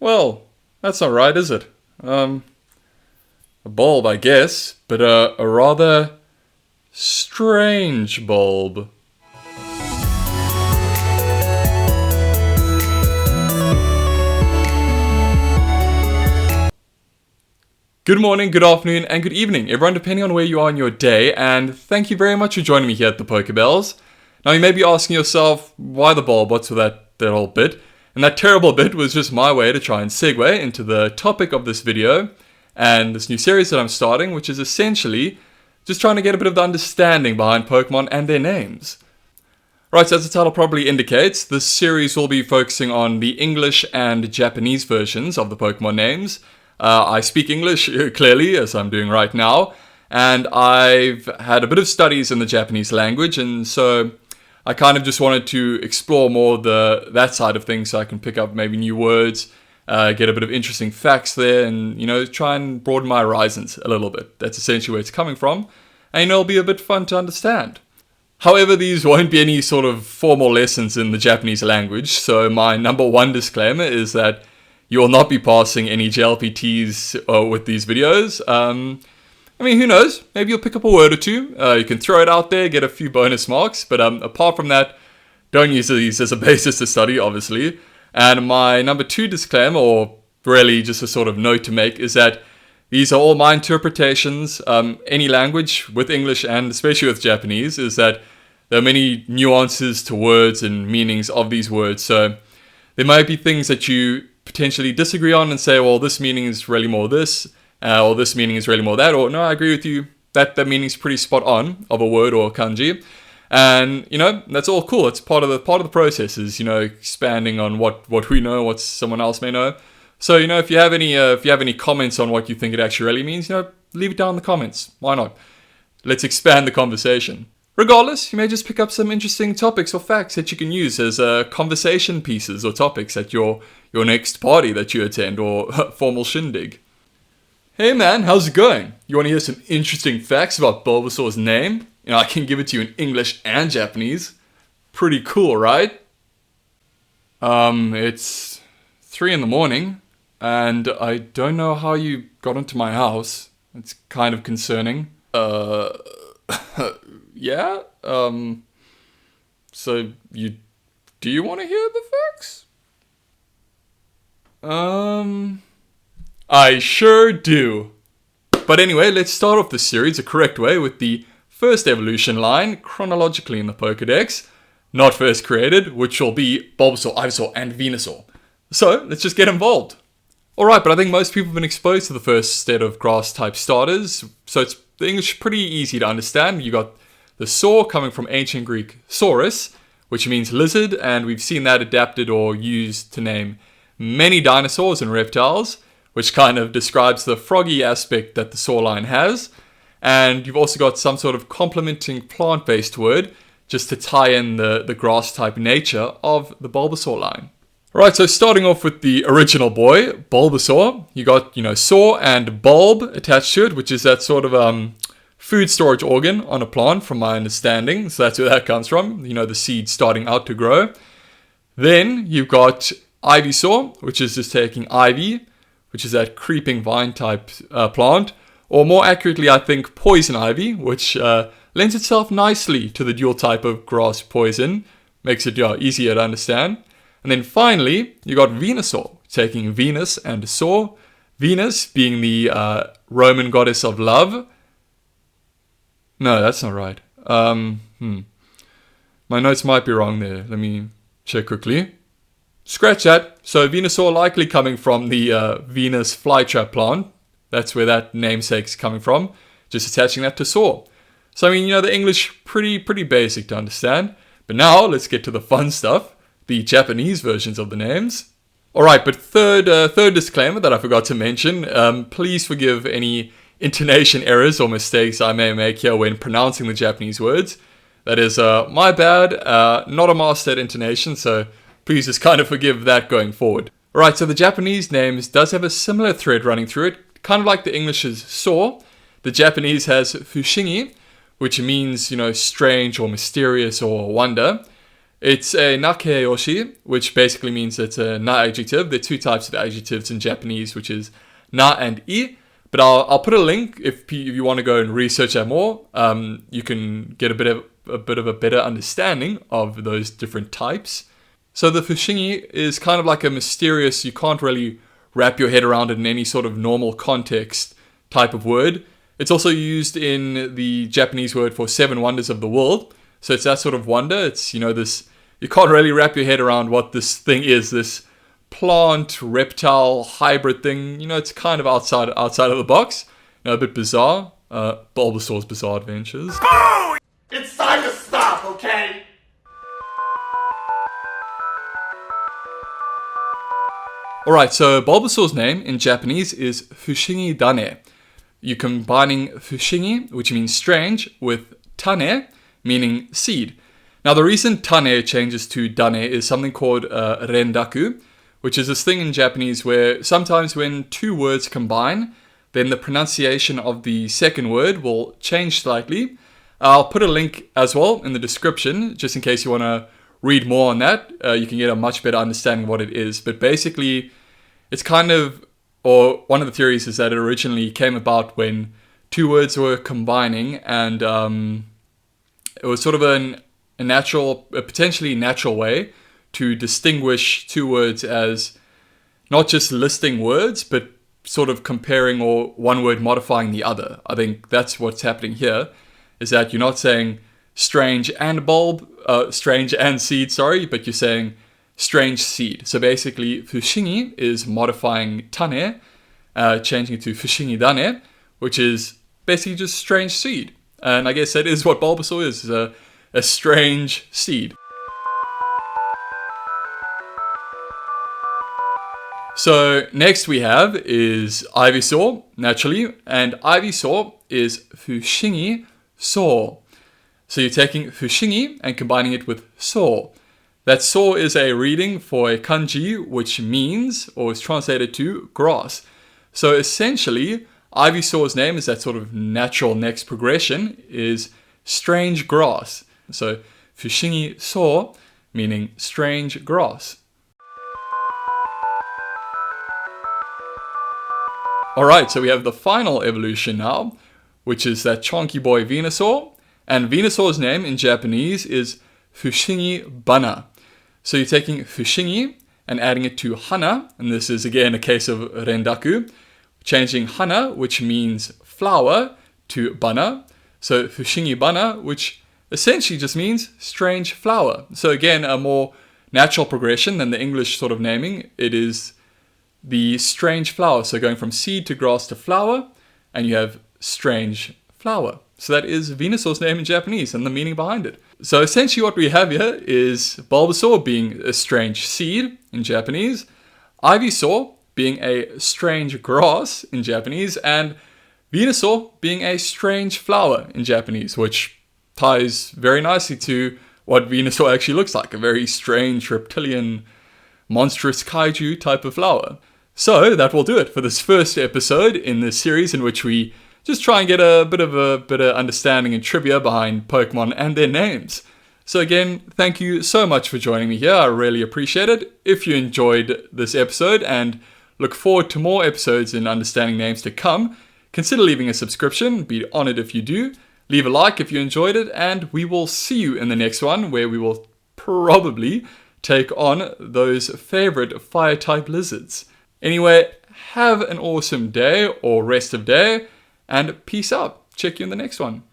Well, that's not right, is it? A bulb, I guess, but a rather strange bulb. Good morning, good afternoon, and good evening, everyone, depending on where you are in your day, and thank you very much for joining me here at the PokeBails. Now, you may be asking yourself, why the bulb? What's with that whole bit? And that terrible bit was just my way to try and segue into the topic of this video and this new series that I'm starting, which is essentially just trying to get a bit of the understanding behind Pokemon and their names. Right, so as the title probably indicates, this series will be focusing on the English and Japanese versions of the Pokemon names. I speak English, clearly, as I'm doing right now, and I've had a bit of studies in the Japanese language, and so I kind of just wanted to explore more that side of things so I can pick up maybe new words, get a bit of interesting facts there, and, try and broaden my horizons a little bit. That's essentially where it's coming from, and it'll be a bit fun to understand. However, these won't be any sort of formal lessons in the Japanese language, so my number one disclaimer is that you will not be passing any JLPTs with these videos. Who knows? Maybe you'll pick up a word or two. You can throw it out there, get a few bonus marks. But apart from that, don't use these as a basis to study, obviously. And my number two disclaimer, or really just a sort of note to make, is that these are all my interpretations. Any language with English and especially with Japanese is that there are many nuances to words and meanings of these words. So there might be things that you potentially disagree on and say, well, this meaning is really more this, or this meaning is really more that, or no, I agree with you, that meaning is pretty spot on of a word or a kanji. And, that's all cool. It's part of the process is, expanding on what we know, what someone else may know. So, if you have any comments on what you think it actually really means, leave it down in the comments. Why not? Let's expand the conversation. Regardless, you may just pick up some interesting topics or facts that you can use as conversation pieces or topics at your next party that you attend or formal shindig. Hey man, how's it going? You want to hear some interesting facts about Bulbasaur's name? I can give it to you in English and Japanese. Pretty cool, right? It's 3 a.m, and I don't know how you got into my house. It's kind of concerning. Yeah? So do you want to hear the facts? I sure do. But anyway, let's start off the series the correct way with the first evolution line chronologically in the Pokedex, not first created, which will be Bulbasaur, Ivysaur, and Venusaur. So, let's just get involved. Alright, but I think most people have been exposed to the first set of grass-type starters, so the English pretty easy to understand. You got the saur coming from ancient Greek saurus, which means lizard, and we've seen that adapted or used to name many dinosaurs and reptiles, which kind of describes the froggy aspect that the saur line has. And you've also got some sort of complementing plant-based word, just to tie in the grass-type nature of the Bulbasaur line. Right, so starting off with the original boy, Bulbasaur, you got, saur and bulb attached to it, which is that sort of food storage organ on a plant, from my understanding. So that's where that comes from, the seed starting out to grow. Then you've got Ivysaur, which is just taking ivy, which is that creeping vine type plant. Or more accurately, I think, poison ivy, which lends itself nicely to the dual type of grass poison. Makes it easier to understand. And then finally, you got Venusaur, taking Venus and Saur. Venus being the Roman goddess of love. No, that's not right. My notes might be wrong there. Let me check quickly. Scratch that. So Venusaur likely coming from the Venus flytrap plant. That's where that namesake's coming from. Just attaching that to Saur. So the English pretty basic to understand. But now let's get to the fun stuff. The Japanese versions of the names. Alright, but third disclaimer that I forgot to mention. Please forgive any intonation errors or mistakes I may make here when pronouncing the Japanese words. That is my bad, not a master at intonation, so please just kind of forgive that going forward. Alright, so the Japanese names does have a similar thread running through it, kind of like the English's saur. The Japanese has fushingi, which means, strange or mysterious or wonder. It's a nakeyoshi, which basically means it's a na adjective. There are two types of adjectives in Japanese, which is na and i. But I'll put a link if you want to go and research that more. You can get a bit of a better understanding of those different types. So the fushingi is kind of like a mysterious, you can't really wrap your head around it in any sort of normal context type of word. It's also used in the Japanese word for 7 wonders of the world. So it's that sort of wonder. It's, this, you can't really wrap your head around what this thing is, this plant, reptile, hybrid thing. It's kind of outside of the box. A bit bizarre. Bulbasaur's Bizarre Adventures. Boo! It's time to stop, okay? Alright, so Bulbasaur's name in Japanese is Fushingi Dane. You're combining Fushingi, which means strange, with Tane, meaning seed. Now the reason Tane changes to Dane is something called rendaku, which is this thing in Japanese where sometimes when two words combine, then the pronunciation of the second word will change slightly. I'll put a link as well in the description, just in case you want to read more on that. You can get a much better understanding of what it is. But basically, it's kind of, or one of the theories is that it originally came about when two words were combining, and it was sort of a potentially natural way to distinguish two words as not just listing words, but sort of comparing or one word modifying the other. I think that's what's happening here, is that you're not saying strange and seed, but you're saying strange seed. So basically, fushingi is modifying tane, changing it to fushingi dane, which is basically just strange seed. And I guess that is what Bulbasaur is a strange seed. So next we have is Ivysaur, naturally, and Ivysaur is fushingi so. So you're taking fushingi and combining it with so. That so is a reading for a kanji which means, or is translated to, grass. So essentially, Ivysaur's name is that sort of natural next progression, is strange grass. So fushingi so, meaning strange grass. Alright, so we have the final evolution now, which is that chonky boy Venusaur. And Venusaur's name in Japanese is Fushingi Bana. So you're taking Fushingi and adding it to Hana, and this is again a case of rendaku, changing Hana, which means flower, to Bana. So Fushingi Bana, which essentially just means strange flower. So again, a more natural progression than the English sort of naming. It is the strange flower. So going from seed to grass to flower, and you have strange flower. So that is Venusaur's name in Japanese and the meaning behind it. So essentially what we have here is Bulbasaur being a strange seed in Japanese, Ivysaur being a strange grass in Japanese, and Venusaur being a strange flower in Japanese, which ties very nicely to what Venusaur actually looks like, a very strange reptilian monstrous kaiju type of flower. So that will do it for this first episode in this series in which we just try and get a bit of a better understanding and trivia behind Pokemon and their names. So again, thank you so much for joining me here. I really appreciate it. If you enjoyed this episode and look forward to more episodes in understanding names to come, consider leaving a subscription. Be honored if you do. Leave a like if you enjoyed it, and we will see you in the next one where we will probably take on those favorite fire type lizards. Anyway, have an awesome day or rest of day, and peace out. Check you in the next one.